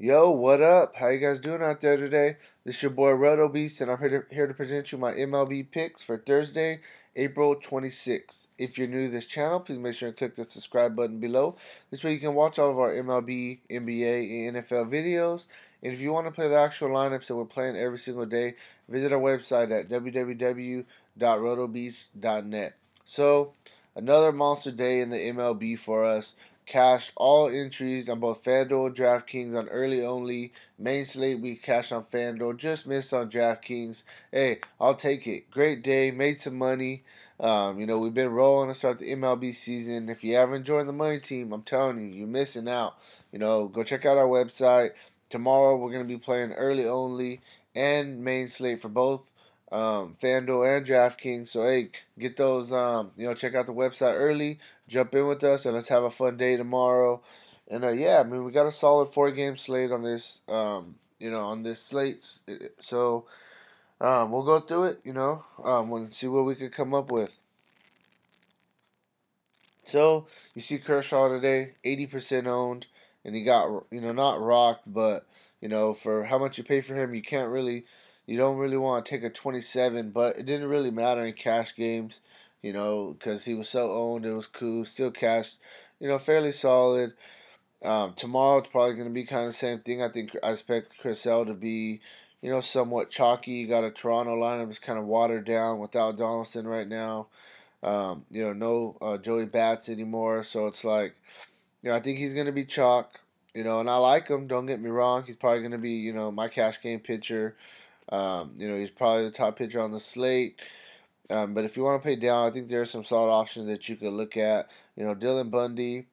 Yo, what up? How you guys doing out there today? This is your boy Roto Beast, and I'm here to present you my MLB picks for Thursday, April 26th. If you're new to this channel, please make sure to click the subscribe button below. This way you can watch all of our MLB, NBA, and NFL videos. And if you want to play the actual lineups that we're playing every single day, visit our website at www.rotobeast.net. So, another monster day in the MLB for us. Cashed all entries on both Fanduel and DraftKings on early only. Main slate we cashed on Fanduel, just missed on DraftKings. Hey, I'll take it. Great day, made some money. We've been rolling to start the MLB season. If you haven't joined the money team, I'm telling you, you're missing out. Go check out our website. Tomorrow we're gonna be playing early only and main slate for both FanDuel and DraftKings. So hey, get those. Check out the website early. Jump in with us and let's have a fun day tomorrow. And yeah, I mean we got a solid 4 game slate on this. On this slate. So we'll go through it. We'll see what we could come up with. So you see Kershaw today, 80% owned, and he got not rocked, but for how much you pay for him, you don't really want to take a 27, but it didn't really matter in cash games, because he was so owned, it was cool, still cashed, fairly solid. Tomorrow it's probably going to be kind of the same thing. I expect Chris Sale to be, somewhat chalky. You got a Toronto lineup that's kind of watered down without Donaldson right now. No Joey Bats anymore. So it's like, I think he's going to be chalk, and I like him. Don't get me wrong. He's probably going to be, my cash game pitcher. He's probably the top pitcher on the slate. But if you want to pay down, I think there are some solid options that you could look at. Dylan Bundy.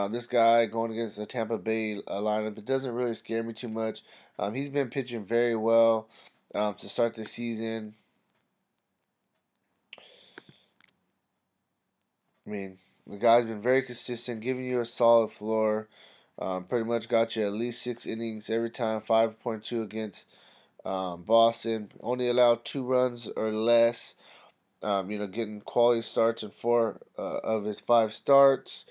This guy going against the Tampa Bay lineup, it doesn't really scare me too much. He's been pitching very well to start the season. I mean, the guy's been very consistent, giving you a solid floor. Pretty much got you at least 6 innings every time, 5.2 against Boston. Only allowed 2 runs or less. Getting quality starts in 4 of his 5 starts.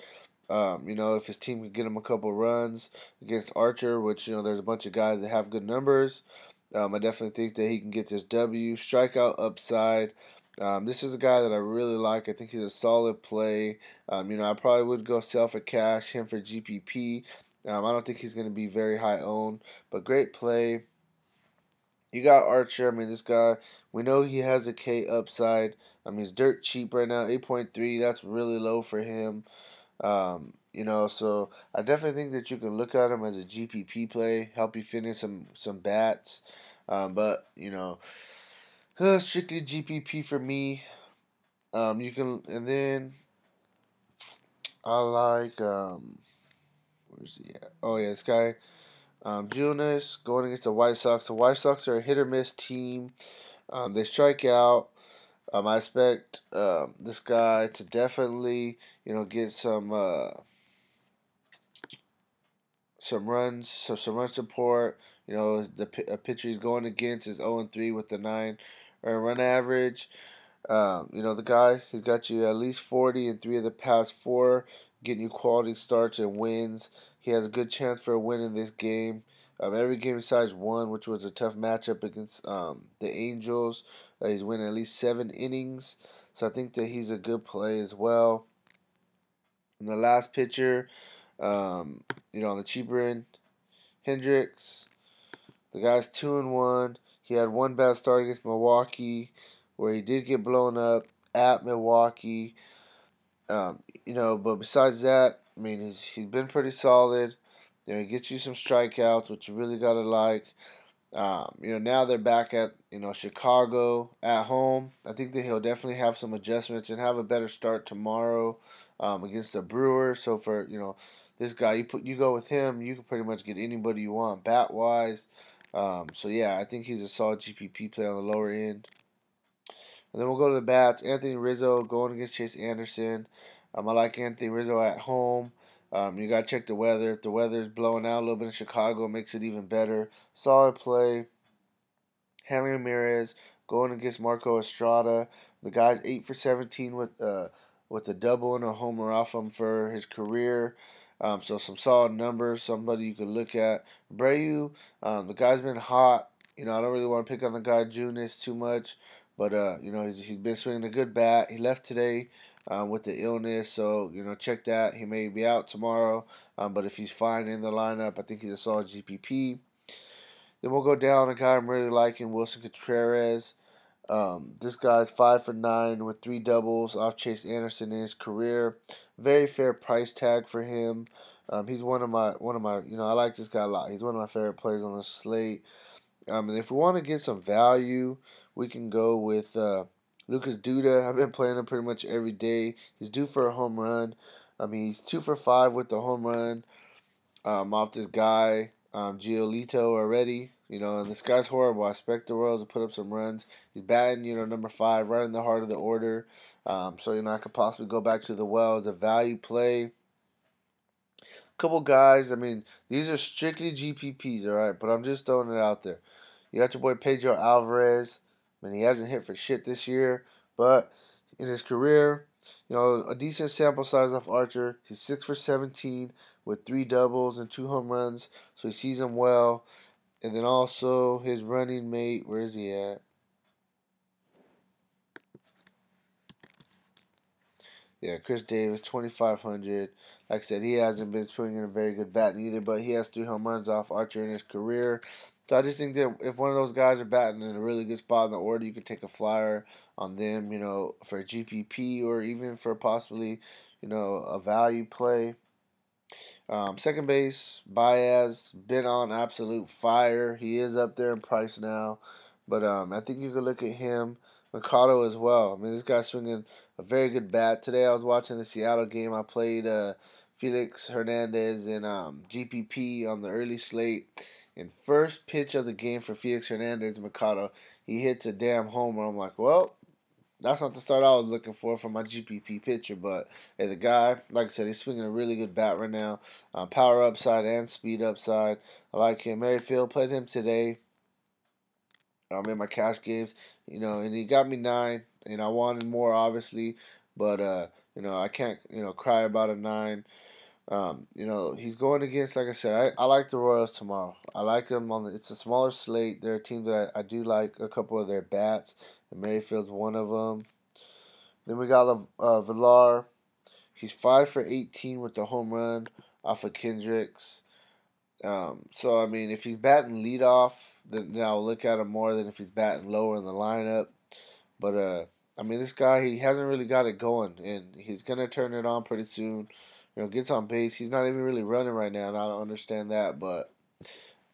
If his team can get him a couple runs against Archer, which, there's a bunch of guys that have good numbers. I definitely think that he can get this W. Strikeout upside. This is a guy that I really like. I think he's a solid play. I probably would go sell for cash, him for GPP. I don't think he's going to be very high owned, but great play. You got Archer. I mean, this guy, we know he has a K upside. I mean, he's dirt cheap right now, 8.3. That's really low for him. So I definitely think that you can look at him as a GPP play, help you finish some bats. But strictly GPP for me. You can, and then I like where's he at? Oh yeah, this guy, Junis going against the White Sox. The White Sox are a hit or miss team. They strike out. I expect this guy to definitely get some run support. The pitcher he's going against is 0-3 with the 9 run average. The guy, he's got you at least 40 in 3 of the past 4, getting you quality starts and wins. He has a good chance for a win in this game. Every game besides one, which was a tough matchup against the Angels, he's winning at least 7 innings. So I think that he's a good play as well. And the last pitcher, on the cheaper end, Hendricks. The guy's 2-1. He had one bad start against Milwaukee, where he did get blown up at Milwaukee. But besides that, I mean, he's been pretty solid. He gets you some strikeouts, which you really gotta like. Now they're back at Chicago at home. I think that he'll definitely have some adjustments and have a better start tomorrow against the Brewers. So for this guy, you go with him, you can pretty much get anybody you want bat wise. So yeah, I think he's a solid GPP play on the lower end. And then we'll go to the bats. Anthony Rizzo going against Chase Anderson. I like Anthony Rizzo at home. You got to check the weather. If the weather is blowing out a little bit in Chicago, it makes it even better. Solid play. Hanley Ramirez going against Marco Estrada. The guy's 8 for 17 with a double and a homer off him for his career. So some solid numbers, somebody you can look at. Abreu, the guy's been hot. I don't really want to pick on the guy Junis too much, but he's been swinging a good bat. He left today with the illness, so check that. He may be out tomorrow, but if he's fine in the lineup, I think he's a solid GPP. Then we'll go down a guy I'm really liking, Wilson Contreras. This guy's 5 for 9 with 3 doubles off Chase Anderson in his career. Very fair price tag for him. He's one of my. I like this guy a lot. He's one of my favorite players on the slate. And if we want to get some value, we can go with Lucas Duda. I've been playing him pretty much every day. He's due for a home run. He's 2 for 5 with the home run off this guy, Giolito already. And this guy's horrible. I expect the Royals to put up some runs. He's batting, number 5, right in the heart of the order. So, I could possibly go back to the well as a value play. Couple guys, these are strictly GPPs, all right? But I'm just throwing it out there. You got your boy Pedro Alvarez. He hasn't hit for shit this year, but in his career, a decent sample size off Archer. He's 6 for 17 with 3 doubles and 2 home runs, so he sees him well. And then also his running mate, where is he at? Yeah, Chris Davis, 2,500. Like I said, he hasn't been swinging a very good bat either, but he has 3 home runs off Archer in his career. So I just think that if one of those guys are batting in a really good spot in the order, you could take a flyer on them, for a GPP or even for possibly, a value play. Second base, Baez, been on absolute fire. He is up there in price now. But I think you could look at him. Mercado as well. This guy's swinging a very good bat. Today I was watching the Seattle game. I played Felix Hernandez and GPP on the early slate. And first pitch of the game for Felix Hernandez, Mercado, he hits a damn homer. I'm like, well, that's not the start I was looking for from my GPP pitcher, but hey, the guy, like I said, he's swinging a really good bat right now. Power upside and speed upside. I like him. Merrifield played him today. In my cash games, and he got me 9. I wanted more, obviously, but I can't, cry about a 9. He's going against, like I said, I like the Royals tomorrow. I like them it's a smaller slate. They're a team that I do like a couple of their bats, and Merrifield's one of them. Then we got Villar. He's 5 for 18 with the home run off of Kendricks. So if he's batting leadoff, then I'll look at him more than if he's batting lower in the lineup. But this guy, he hasn't really got it going, and he's gonna turn it on pretty soon. Gets on base. He's not even really running right now, and I don't understand that. But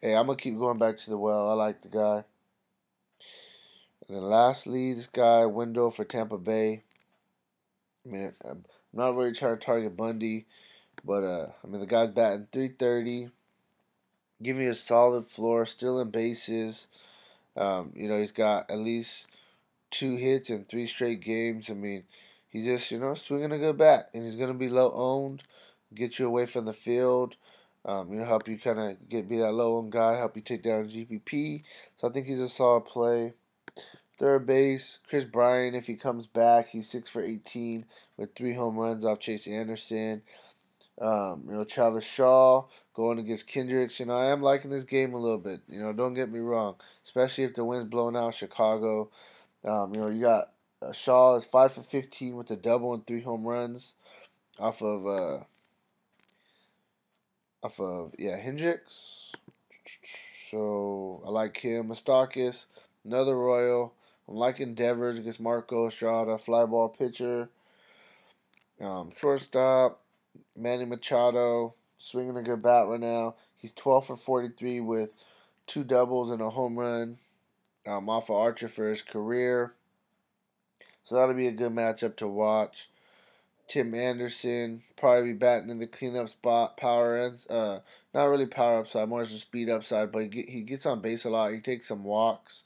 hey, I'm gonna keep going back to the well. I like the guy. And then lastly, this guy Wendell for Tampa Bay. I'm not really trying to target Bundy, but the guy's batting 330. Give me a solid floor, still in bases. He's got at least 2 hits in 3 straight games. He's just, swinging a good bat. And he's going to be low owned, get you away from the field, help you kind of be that low owned guy, help you take down GPP. So I think he's a solid play. Third base, Chris Bryant, if he comes back, he's 6 for 18 with 3 home runs off Chase Anderson. Travis Shaw going against Kendricks. I am liking this game a little bit. Don't get me wrong, especially if the wind's blowing out Chicago. You got Shaw is 5 for 15 with a double and 3 home runs off of Hendricks. So I like him. Mustakis, another Royal. I'm liking Devers against Marco Estrada, fly ball pitcher. Shortstop, Manny Machado, swinging a good bat right now. He's 12 for 43 with 2 doubles and a home run off of Archer for his career. So that'll be a good matchup to watch. Tim Anderson probably be batting in the cleanup spot. Power ends, not really power upside, more just speed upside. But he gets on base a lot. He takes some walks.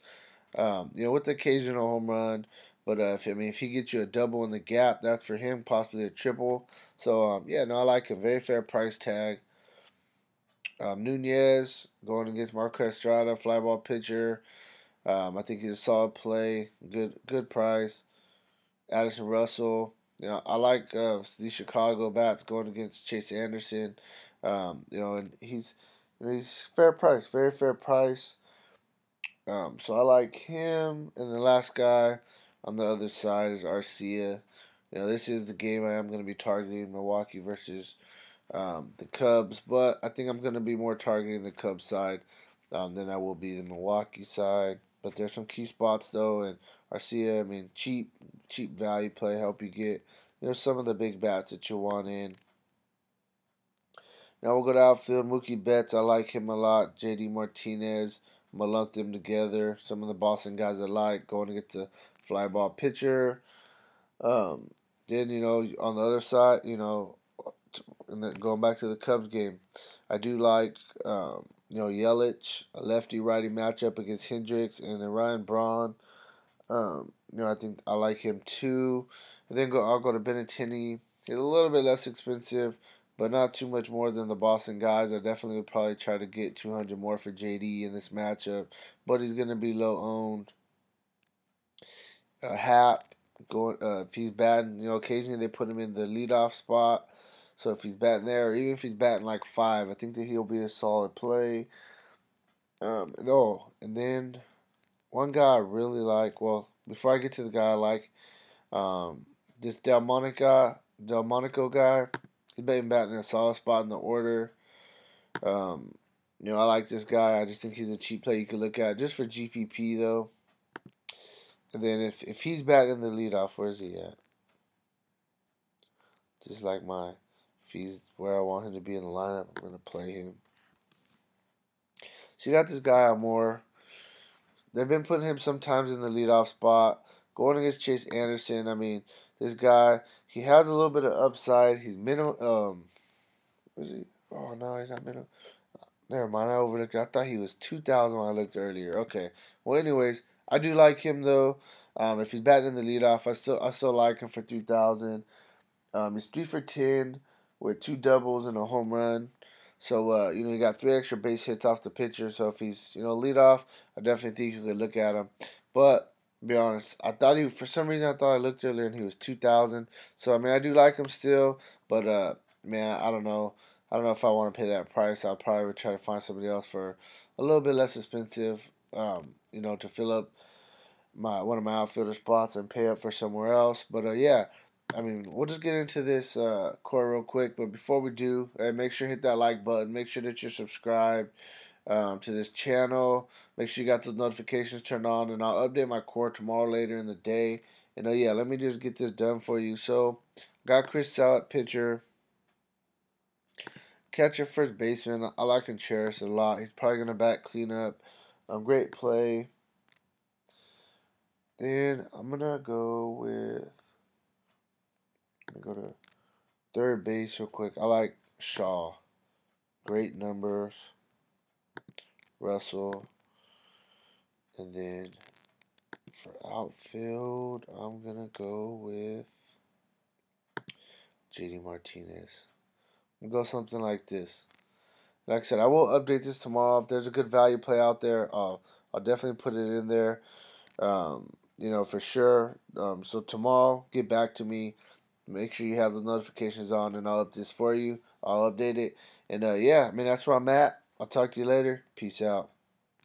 With the occasional home run. But if he gets you a double in the gap, that's for him, possibly a triple. So I like a very fair price tag. Nunez going against Marco Estrada, fly ball pitcher. I think he's a solid play, good price. Addison Russell, I like these Chicago bats going against Chase Anderson. And he's fair price, very fair price. So I like him. And the last guy on the other side is Arcia. This is the game I am going to be targeting, Milwaukee versus the Cubs, but I think I'm going to be more targeting the Cubs side than I will be the Milwaukee side. But there's some key spots though, and Arcia, I mean, cheap value play, help you get some of the big bats that you want in. Now we'll go to outfield. Mookie Betts, I like him a lot. JD Martinez, I'm gonna lump them together. Some of the Boston guys I like going to get the fly ball pitcher. Um, then on the other side, and then going back to the Cubs game, I do like Yelich, a lefty righty matchup against Hendricks, and then Ryan Braun. I think I like him too. And then I'll go to Benintendi. He's a little bit less expensive, but not too much more than the Boston guys. I definitely would probably try to get 200 more for JD in this matchup, but he's gonna be low owned. Hap going if he's batting, occasionally they put him in the leadoff spot. So if he's batting there, or even if he's batting like 5, I think that he'll be a solid play. And then one guy I really like. Well, before I get to the guy I like, this Delmonico guy. He's been batting in a solid spot in the order. Um, I like this guy. I just think he's a cheap play you can look at just for GPP though. And then if he's batting the leadoff, where's he at? Just like if he's where I want him to be in the lineup, I'm gonna play him. So you got this guy Amore. They've been putting him sometimes in the leadoff spot, going against Chase Anderson. I mean, this guy he has a little bit of upside. He's minimum. Was he? Oh no, he's not minimum. Never mind, I overlooked it. I thought he was 2,000 when I looked earlier. Okay. Well, anyways, I do like him though. If he's batting in the leadoff, I still like him for 3,000. He's 3 for 10 with 2 doubles and a home run. So he got 3 extra base hits off the pitcher. So if he's lead off, I definitely think you could look at him. But to be honest, I thought for some reason I thought I looked earlier and he was 2,000. So I mean I do like him still, but man, I don't know. I don't know if I want to pay that price. I'll probably try to find somebody else for a little bit less expensive. To fill up one of my outfielder spots and pay up for somewhere else. But yeah, I mean, we'll just get into this core real quick. But before we do, make sure you hit that like button. Make sure that you're subscribed to this channel. Make sure you got those notifications turned on, and I'll update my core tomorrow later in the day. And yeah, let me just get this done for you. So, got Chris Sale at pitcher. Catcher, first baseman. I like Contreras a lot. He's probably gonna bat cleanup. Great play. Then I'm gonna go to third base real quick. I like Shaw. Great numbers. Russell. And then for outfield, I'm gonna go with JD Martinez. I'm gonna go something like this. Like I said, I will update this tomorrow. If there's a good value play out there, I'll definitely put it in there. For sure. So tomorrow, get back to me. Make sure you have the notifications on, and I'll update this for you. I'll update it. And yeah, I mean, that's where I'm at. I'll talk to you later. Peace out.